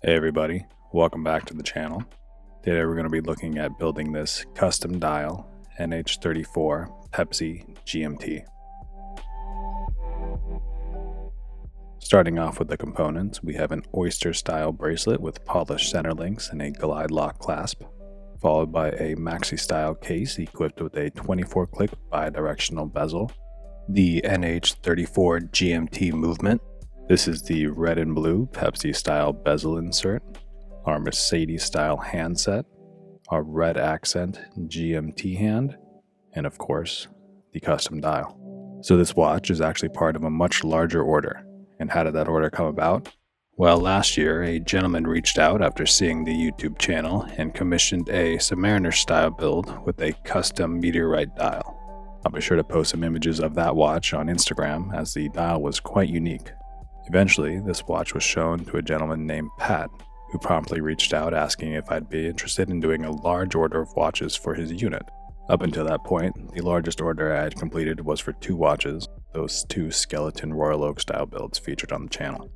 Hey everybody, welcome back to the channel. Today we're going to be looking at building this custom dial NH34 Pepsi GMT. Starting off with the components, we have an oyster style bracelet with polished center links and a glide lock clasp, followed by a maxi style case equipped with a 24 click bi-directional bezel, the NH34 GMT movement. This is the red and blue Pepsi style bezel insert, our Mercedes style handset, our red accent GMT hand, and of course, the custom dial. So this watch is actually part of a much larger order. And how did that order come about? Well, last year, a gentleman reached out after seeing the YouTube channel and commissioned a Submariner style build with a custom meteorite dial. I'll be sure to post some images of that watch on Instagram as the dial was quite unique. Eventually, this watch was shown to a gentleman named Pat, who promptly reached out asking if I'd be interested in doing a large order of watches for his unit. Up until that point, the largest order I had completed was for 2 watches, those 2 skeleton Royal Oak style builds featured on the channel.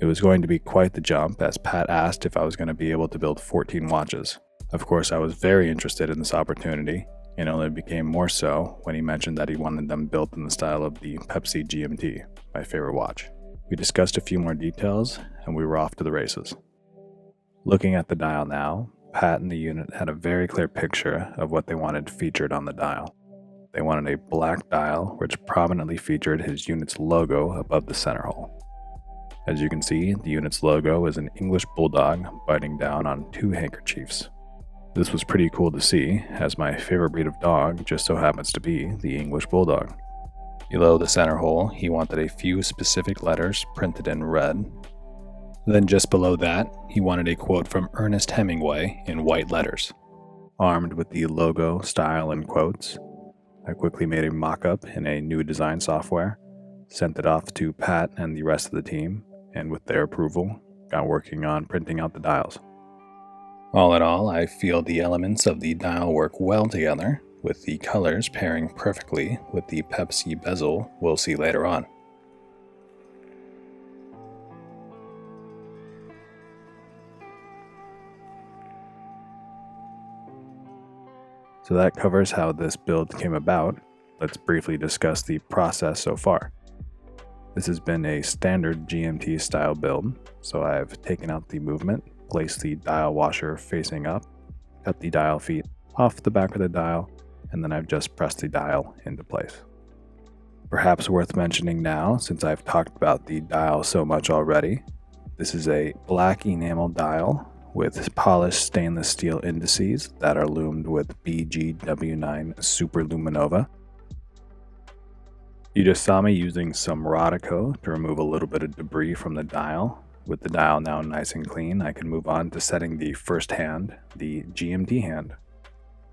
It was going to be quite the jump as Pat asked if I was going to be able to build 14 watches. Of course, I was very interested in this opportunity, and only became more so when he mentioned that he wanted them built in the style of the Pepsi GMT, my favorite watch. We discussed a few more details, and we were off to the races. Looking at the dial now, Pat and the unit had a very clear picture of what they wanted featured on the dial. They wanted a black dial which prominently featured his unit's logo above the center hole. As you can see, the unit's logo is an English bulldog biting down on 2 handkerchiefs. This was pretty cool to see, as my favorite breed of dog just so happens to be the English bulldog. Below the center hole, he wanted a few specific letters printed in red. Then just below that, he wanted a quote from Ernest Hemingway in white letters. Armed with the logo, style, and quotes, I quickly made a mock-up in a new design software, sent it off to Pat and the rest of the team, and with their approval, got working on printing out the dials. All in all, I feel the elements of the dial work well together, with the colors pairing perfectly with the Pepsi bezel we'll see later on. So that covers how this build came about. Let's briefly discuss the process so far. This has been a standard GMT style build, so I've taken out the movement, placed the dial washer facing up, cut the dial feet off the back of the dial, and then I've just pressed the dial into place. Perhaps worth mentioning now, since I've talked about the dial so much already, this is a black enamel dial with polished stainless steel indices that are loomed with BGW9 Super Luminova. You just saw me using some Rodico to remove a little bit of debris from the dial. With the dial now nice and clean, I can move on to setting the first hand, the GMT hand.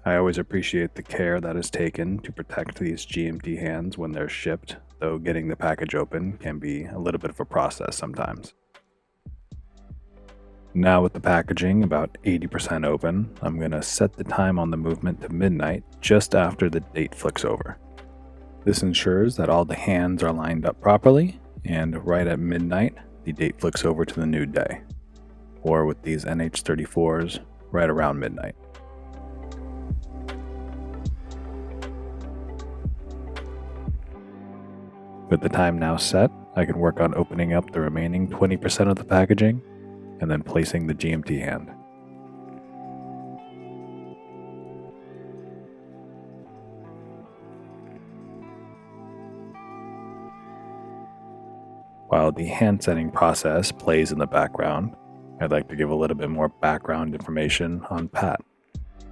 I always appreciate the care that is taken to protect these GMT hands when they're shipped, though getting the package open can be a little bit of a process sometimes. Now with the packaging about 80% open, I'm going to set the time on the movement to midnight just after the date flicks over. This ensures that all the hands are lined up properly, and right at midnight, the date flicks over to the new day. Or with these NH34s, right around midnight. With the time now set, I can work on opening up the remaining 20% of the packaging and then placing the GMT hand. While the hand setting process plays in the background, I'd like to give a little bit more background information on Pat.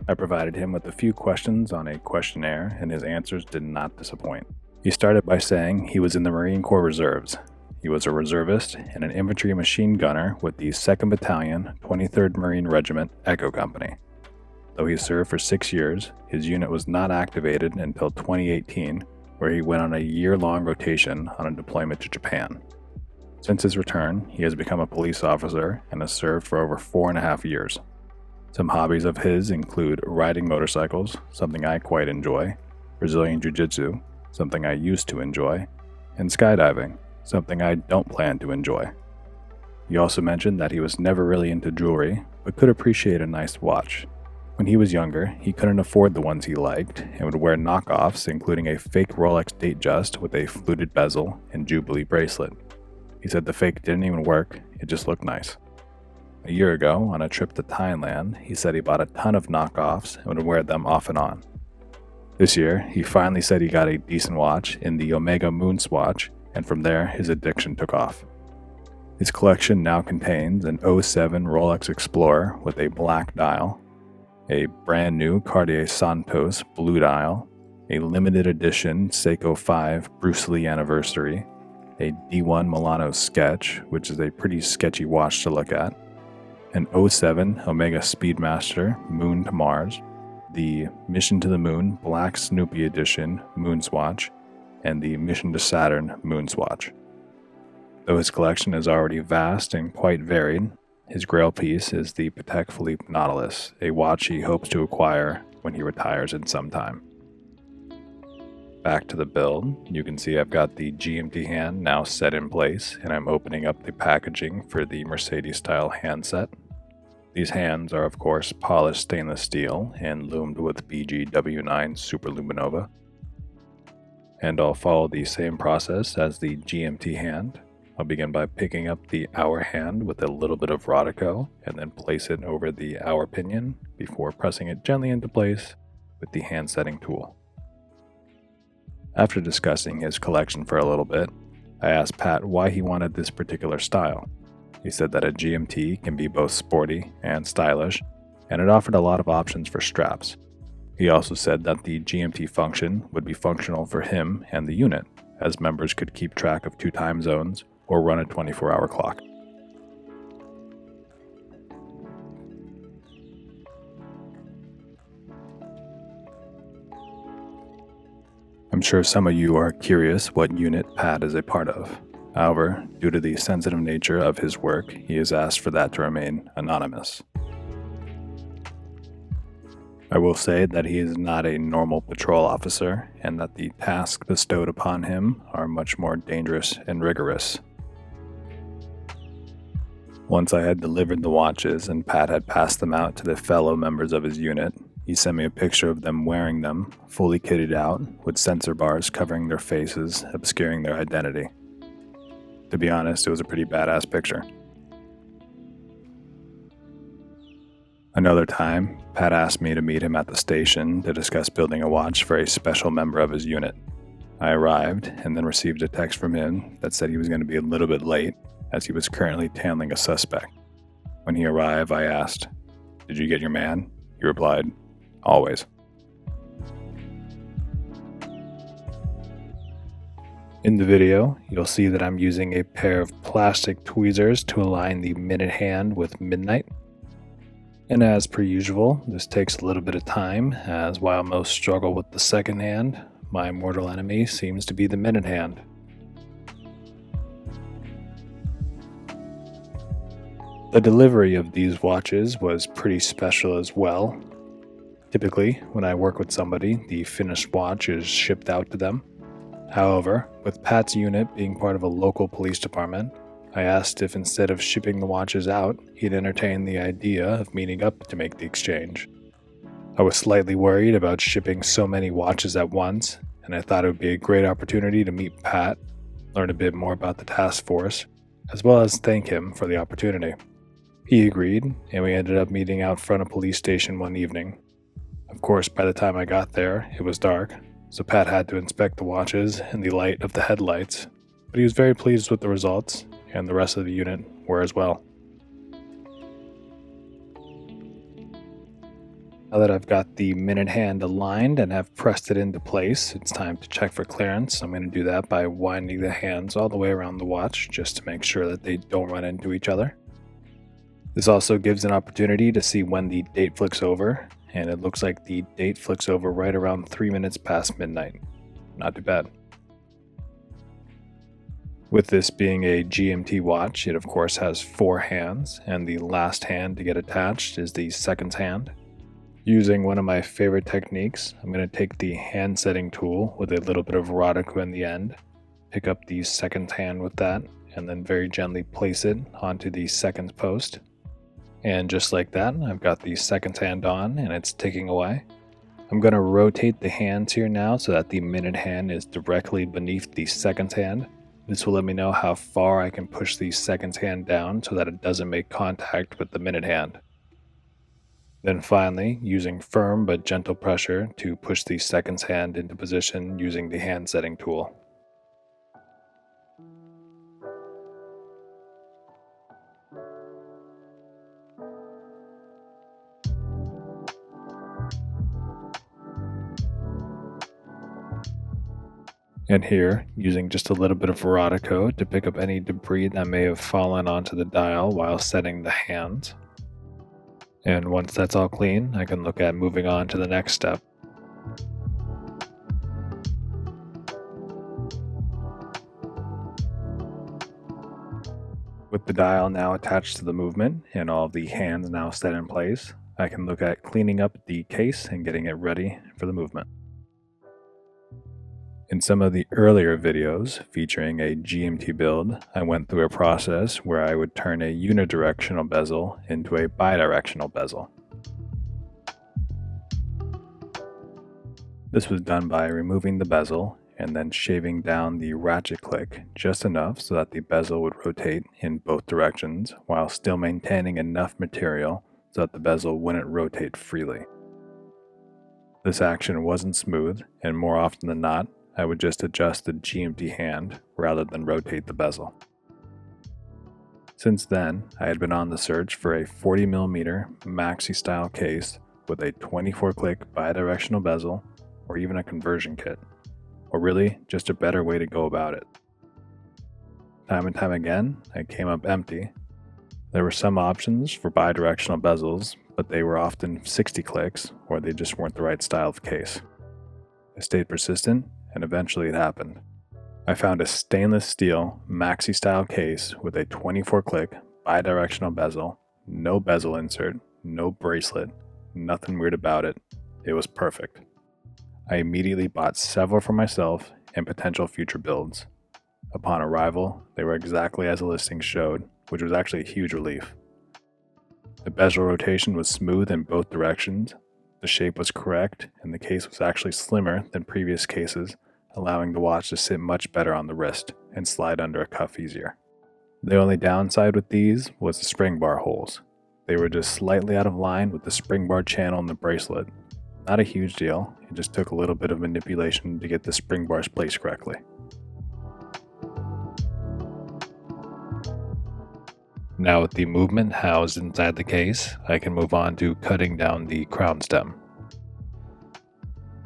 I provided him with a few questions on a questionnaire, and his answers did not disappoint. He started by saying he was in the Marine Corps Reserves. He was a reservist and an infantry machine gunner with the 2nd Battalion, 23rd Marine Regiment, Echo Company. Though he served for 6 years, his unit was not activated until 2018, where he went on a year-long rotation on a deployment to Japan. Since his return, he has become a police officer and has served for over 4.5 years. Some hobbies of his include riding motorcycles, something I quite enjoy, Brazilian Jiu-Jitsu, something I used to enjoy, and skydiving, something I don't plan to enjoy. He also mentioned that he was never really into jewelry, but could appreciate a nice watch. When he was younger, he couldn't afford the ones he liked and would wear knockoffs, including a fake Rolex Datejust with a fluted bezel and Jubilee bracelet. He said the fake didn't even work, it just looked nice. A year ago, on a trip to Thailand, he said he bought a ton of knockoffs and would wear them off and on. This year, he finally said he got a decent watch in the Omega Moon Swatch, and from there, his addiction took off. His collection now contains an '07 Rolex Explorer with a black dial, a brand new Cartier Santos blue dial, a limited edition Seiko 5 Bruce Lee Anniversary, a D1 Milano Sketch, which is a pretty sketchy watch to look at, an '07 Omega Speedmaster Moon to Mars, the Mission to the Moon Black Snoopy Edition Moon Swatch, and the Mission to Saturn Moon Swatch. Though his collection is already vast and quite varied, his grail piece is the Patek Philippe Nautilus, a watch he hopes to acquire when he retires in some time. Back to the build, you can see I've got the GMT hand now set in place, and I'm opening up the packaging for the Mercedes-style handset. These hands are of course polished stainless steel and loomed with BGW9 Super Luminova. And I'll follow the same process as the GMT hand. I'll begin by picking up the hour hand with a little bit of Rodico and then place it over the hour pinion before pressing it gently into place with the hand setting tool. After discussing his collection for a little bit, I asked Pat why he wanted this particular style. He said that a GMT can be both sporty and stylish, and it offered a lot of options for straps. He also said that the GMT function would be functional for him and the unit, as members could keep track of 2 time zones or run a 24-hour clock. I'm sure some of you are curious what unit Pat is a part of. However, due to the sensitive nature of his work, he has asked for that to remain anonymous. I will say that he is not a normal patrol officer, and that the tasks bestowed upon him are much more dangerous and rigorous. Once I had delivered the watches and Pat had passed them out to the fellow members of his unit, he sent me a picture of them wearing them, fully kitted out, with sensor bars covering their faces, obscuring their identity. To be honest, it was a pretty badass picture. Another time, Pat asked me to meet him at the station to discuss building a watch for a special member of his unit. I arrived and then received a text from him that said he was going to be a little bit late as he was currently tailing a suspect. When he arrived, I asked, "Did you get your man?" He replied, "Always." In the video, you'll see that I'm using a pair of plastic tweezers to align the minute hand with midnight. And as per usual, this takes a little bit of time, as while most struggle with the second hand, my mortal enemy seems to be the minute hand. The delivery of these watches was pretty special as well. Typically, when I work with somebody, the finished watch is shipped out to them. However, with Pat's unit being part of a local police department, I asked if instead of shipping the watches out, he'd entertain the idea of meeting up to make the exchange. I was slightly worried about shipping so many watches at once, and I thought it would be a great opportunity to meet Pat, learn a bit more about the task force, as well as thank him for the opportunity. He agreed, and we ended up meeting out front of police station one evening. Of course, by the time I got there, it was dark, so Pat had to inspect the watches in the light of the headlights, but he was very pleased with the results, and the rest of the unit were as well. Now that I've got the minute hand aligned and have pressed it into place, it's time to check for clearance. I'm going to do that by winding the hands all the way around the watch just to make sure that they don't run into each other. This also gives an opportunity to see when the date flicks over, and it looks like the date flicks over right around 3 minutes past midnight. Not too bad. With this being a GMT watch, it of course has 4 hands, and the last hand to get attached is the seconds hand. Using one of my favorite techniques, I'm going to take the hand setting tool with a little bit of Rodico in the end, pick up the seconds hand with that, and then very gently place it onto the second post. And just like that, I've got the second hand on and it's ticking away. I'm going to rotate the hands here now so that the minute hand is directly beneath the second hand. This will let me know how far I can push the second hand down so that it doesn't make contact with the minute hand. Then finally, using firm but gentle pressure to push the second hand into position using the hand setting tool. And here, using just a little bit of Veratico to pick up any debris that may have fallen onto the dial while setting the hands. And once that's all clean, I can look at moving on to the next step. With the dial now attached to the movement and all of the hands now set in place, I can look at cleaning up the case and getting it ready for the movement. In some of the earlier videos featuring a GMT build, I went through a process where I would turn a unidirectional bezel into a bidirectional bezel. This was done by removing the bezel and then shaving down the ratchet click just enough so that the bezel would rotate in both directions while still maintaining enough material so that the bezel wouldn't rotate freely. This action wasn't smooth, and more often than not, I would just adjust the GMT hand rather than rotate the bezel. Since then, I had been on the search for a 40mm maxi style case with a 24-click bidirectional bezel or even a conversion kit, or really just a better way to go about it. Time and time again, I came up empty. There were some options for bidirectional bezels, but they were often 60 clicks or they just weren't the right style of case. I stayed persistent, and eventually it happened. I found a stainless steel maxi style case with a 24-click bidirectional bezel, no bezel insert, no bracelet, nothing weird about it. It was perfect. I immediately bought several for myself and potential future builds. Upon arrival, they were exactly as the listing showed, which was actually a huge relief. The bezel rotation was smooth in both directions, the shape was correct, and the case was actually slimmer than previous cases, allowing the watch to sit much better on the wrist and slide under a cuff easier. The only downside with these was the spring bar holes. They were just slightly out of line with the spring bar channel in the bracelet. Not a huge deal, it just took a little bit of manipulation to get the spring bars placed correctly. Now with the movement housed inside the case, I can move on to cutting down the crown stem.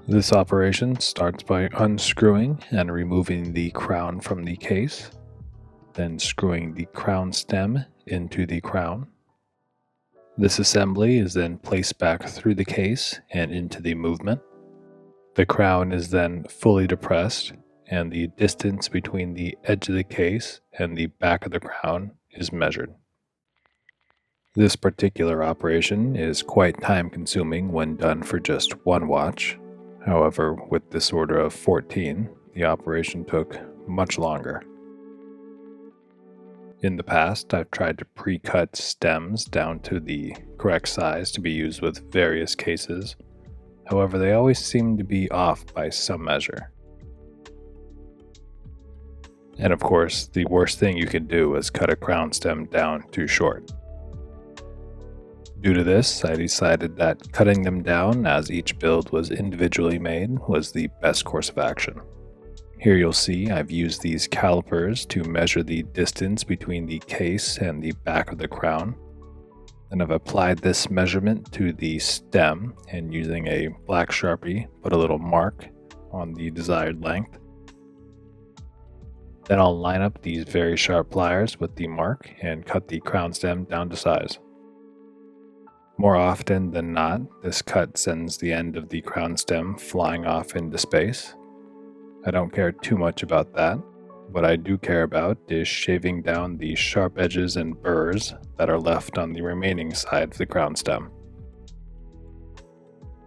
This operation starts by unscrewing and removing the crown from the case, then screwing the crown stem into the crown. This assembly is then placed back through the case and into the movement. The crown is then fully depressed, and the distance between the edge of the case and the back of the crown is measured. This particular operation is quite time-consuming when done for just one watch. However, with this order of 14, the operation took much longer. In the past, I've tried to pre-cut stems down to the correct size to be used with various cases. However, they always seem to be off by some measure. And of course, the worst thing you can do is cut a crown stem down too short. Due to this, I decided that cutting them down as each build was individually made was the best course of action. Here you'll see I've used these calipers to measure the distance between the case and the back of the crown. Then I've applied this measurement to the stem and using a black Sharpie put a little mark on the desired length. Then I'll line up these very sharp pliers with the mark and cut the crown stem down to size. More often than not, this cut sends the end of the crown stem flying off into space. I don't care too much about that. What I do care about is shaving down the sharp edges and burrs that are left on the remaining side of the crown stem.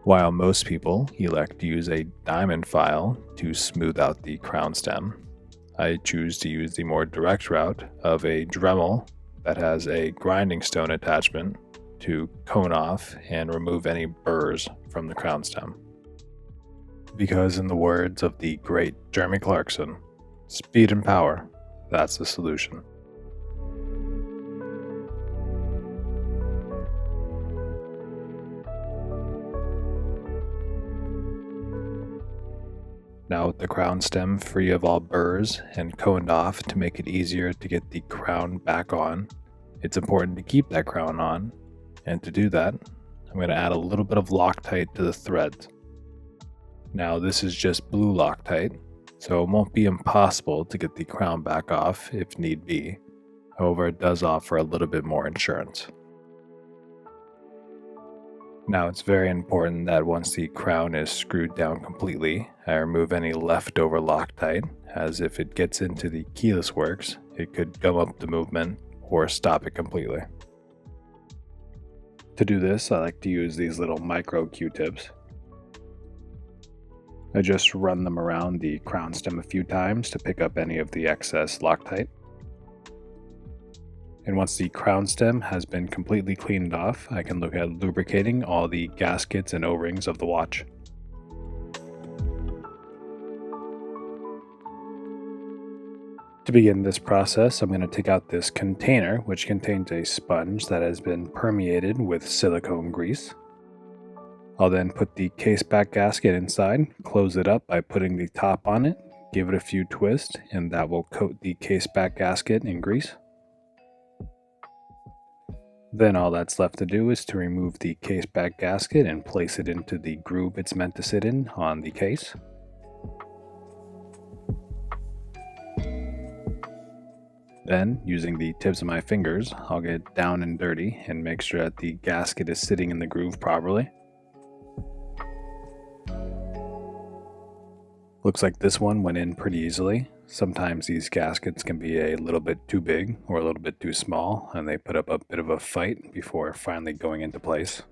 While most people elect to use a diamond file to smooth out the crown stem, I choose to use the more direct route of a Dremel that has a grinding stone attachment to cone off and remove any burrs from the crown stem. Because in the words of the great Jeremy Clarkson, speed and power, that's the solution. Now with the crown stem free of all burrs and coned off to make it easier to get the crown back on, it's important to keep that crown on, and to do that, I'm going to add a little bit of Loctite to the threads. Now this is just blue Loctite, so it won't be impossible to get the crown back off if need be. However, it does offer a little bit more insurance. Now it's very important that once the crown is screwed down completely, I remove any leftover Loctite, as if it gets into the keyless works, it could gum up the movement or stop it completely. To do this, I like to use these little micro Q-tips. I just run them around the crown stem a few times to pick up any of the excess Loctite. And once the crown stem has been completely cleaned off, I can look at lubricating all the gaskets and O-rings of the watch. To begin this process, I'm going to take out this container, which contains a sponge that has been permeated with silicone grease. I'll then put the Caseback gasket inside, close it up by putting the top on it, give it a few twists, and that will coat the Caseback gasket in grease. Then all that's left to do is to remove the Caseback gasket and place it into the groove it's meant to sit in on the case. Then, using the tips of my fingers, I'll get down and dirty and make sure that the gasket is sitting in the groove properly. Looks like this one went in pretty easily. Sometimes these gaskets can be a little bit too big or a little bit too small, and they put up a bit of a fight before finally going into place.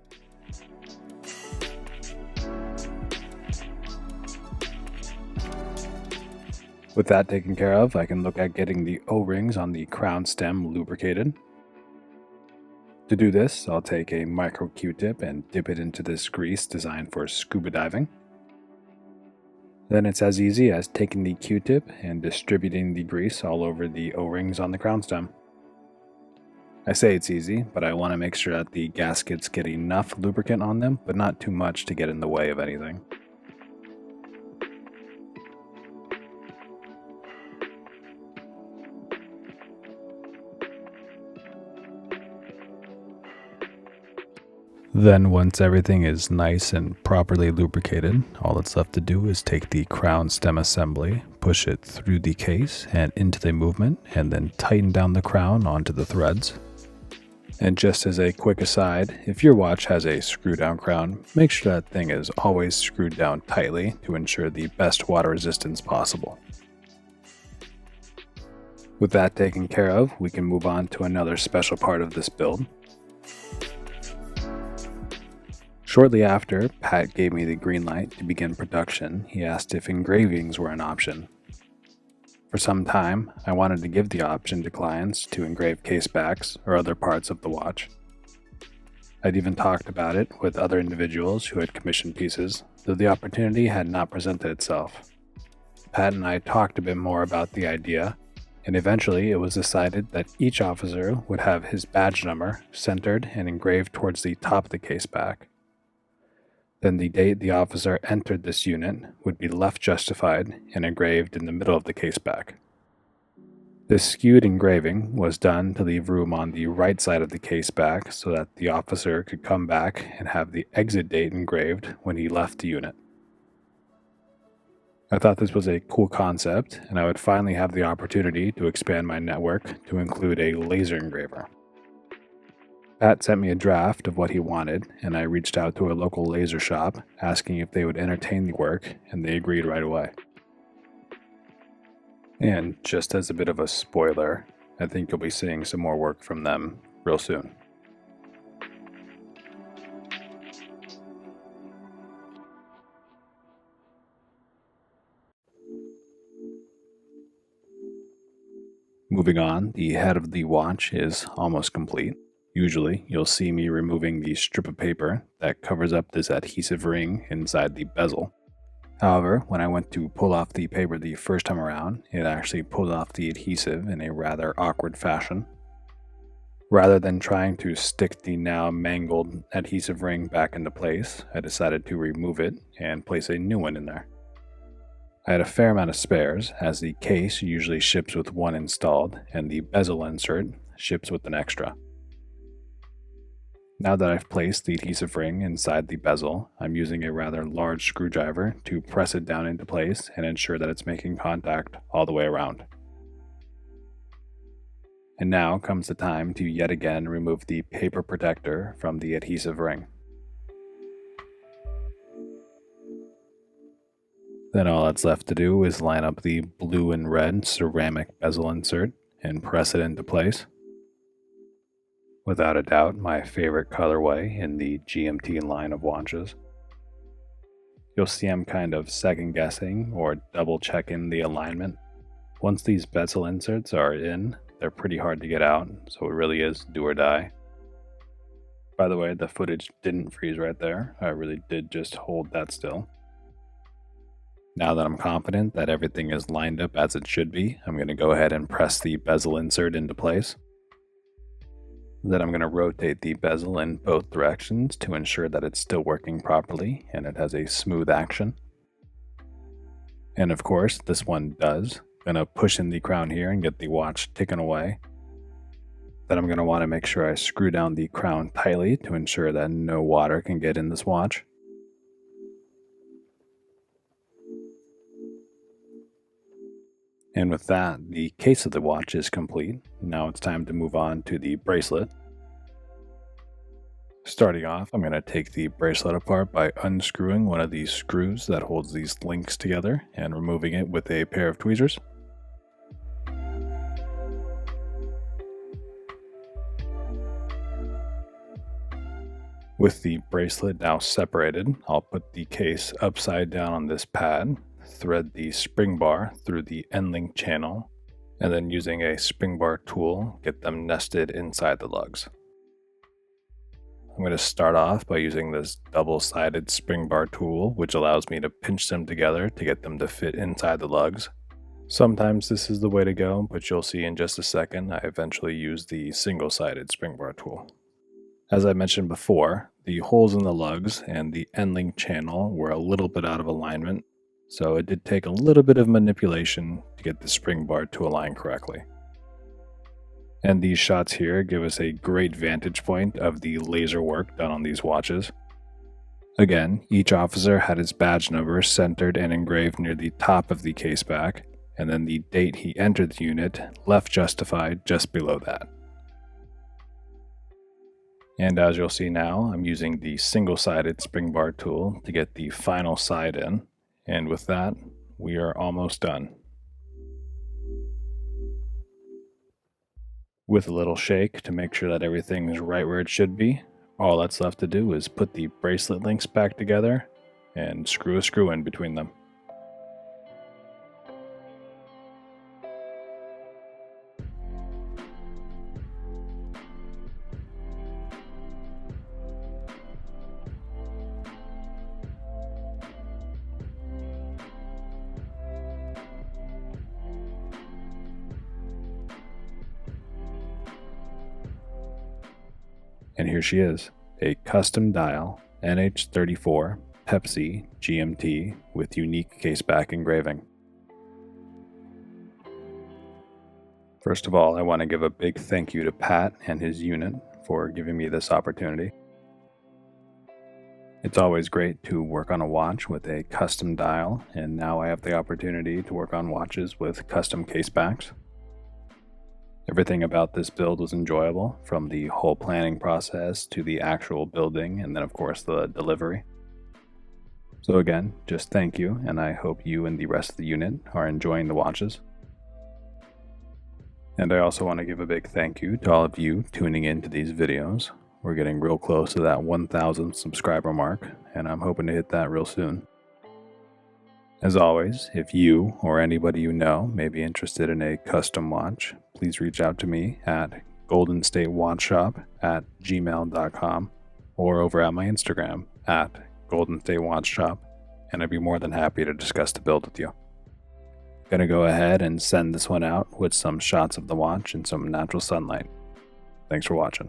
With that taken care of, I can look at getting the O-rings on the crown stem lubricated. To do this, I'll take a micro Q-tip and dip it into this grease designed for scuba diving. Then it's as easy as taking the Q-tip and distributing the grease all over the O-rings on the crown stem. I say it's easy, but I want to make sure that the gaskets get enough lubricant on them, but not too much to get in the way of anything. Then once everything is nice and properly lubricated, all that's left to do is take the crown stem assembly, push it through the case and into the movement, and then tighten down the crown onto the threads. And just as a quick aside, if your watch has a screw down crown, make sure that thing is always screwed down tightly to ensure the best water resistance possible. With that taken care of, we can move on to another special part of this build. Shortly after Pat gave me the green light to begin production, he asked if engravings were an option. For some time, I wanted to give the option to clients to engrave casebacks or other parts of the watch. I'd even talked about it with other individuals who had commissioned pieces, though the opportunity had not presented itself. Pat and I talked a bit more about the idea, and eventually it was decided that each officer would have his badge number centered and engraved towards the top of the caseback. Then the date the officer entered this unit would be left justified and engraved in the middle of the caseback. This skewed engraving was done to leave room on the right side of the caseback so that the officer could come back and have the exit date engraved when he left the unit. I thought this was a cool concept, and I would finally have the opportunity to expand my network to include a laser engraver. Pat sent me a draft of what he wanted, and I reached out to a local laser shop asking if they would entertain the work, and they agreed right away. And just as a bit of a spoiler, I think you'll be seeing some more work from them real soon. Moving on, the head of the watch is almost complete. Usually, you'll see me removing the strip of paper that covers up this adhesive ring inside the bezel. However, when I went to pull off the paper the first time around, it actually pulled off the adhesive in a rather awkward fashion. Rather than trying to stick the now mangled adhesive ring back into place, I decided to remove it and place a new one in there. I had a fair amount of spares, as the case usually ships with one installed, and the bezel insert ships with an extra. Now that I've placed the adhesive ring inside the bezel, I'm using a rather large screwdriver to press it down into place and ensure that it's making contact all the way around. And now comes the time to yet again remove the paper protector from the adhesive ring. Then all that's left to do is line up the blue and red ceramic bezel insert and press it into place. Without a doubt, my favorite colorway in the GMT line of watches. You'll see I'm kind of second guessing or double checking the alignment. Once these bezel inserts are in, they're pretty hard to get out, so it really is do or die. By the way, the footage didn't freeze right there. I really did just hold that still. Now that I'm confident that everything is lined up as it should be, I'm going to go ahead and press the bezel insert into place. Then I'm going to rotate the bezel in both directions to ensure that it's still working properly and it has a smooth action. And of course, this one does. I'm going to push in the crown here and get the watch taken away. Then I'm going to want to make sure I screw down the crown tightly to ensure that no water can get in this watch. And with that, the case of the watch is complete. Now it's time to move on to the bracelet. Starting off, I'm going to take the bracelet apart by unscrewing one of these screws that holds these links together and removing it with a pair of tweezers. With the bracelet now separated, I'll put the case upside down on this pad, thread the spring bar through the end link channel, and then using a spring bar tool, get them nested inside the lugs. I'm going to start off by using this double-sided spring bar tool, which allows me to pinch them together to get them to fit inside the lugs. Sometimes this is the way to go, but you'll see in just a second I eventually use the single-sided spring bar tool. As I mentioned before, the holes in the lugs and the end link channel were a little bit out of alignment, so it did take a little bit of manipulation to get the spring bar to align correctly. And these shots here give us a great vantage point of the laser work done on these watches. Again, each officer had his badge number centered and engraved near the top of the caseback, and then the date he entered the unit left justified just below that. And as you'll see now, I'm using the single-sided spring bar tool to get the final side in. And with that, we are almost done. With a little shake to make sure that everything is right where it should be, all that's left to do is put the bracelet links back together and screw a screw in between them. And here she is, a custom dial NH34 Pepsi GMT with unique caseback engraving. First of all, I want to give a big thank you to Pat and his unit for giving me this opportunity. It's always great to work on a watch with a custom dial, and now I have the opportunity to work on watches with custom casebacks. Everything about this build was enjoyable, from the whole planning process to the actual building, and then of course the delivery. So again, just thank you, and I hope you and the rest of the unit are enjoying the watches. And I also want to give a big thank you to all of you tuning in to these videos. We're getting real close to that 1,000 subscriber mark, and I'm hoping to hit that real soon. As always, if you or anybody you know may be interested in a custom watch, please reach out to me at goldenstatewatchshop@gmail.com or over at my Instagram at goldenstatewatchshop, and I'd be more than happy to discuss the build with you. Gonna go ahead and send this one out with some shots of the watch and some natural sunlight. Thanks for watching.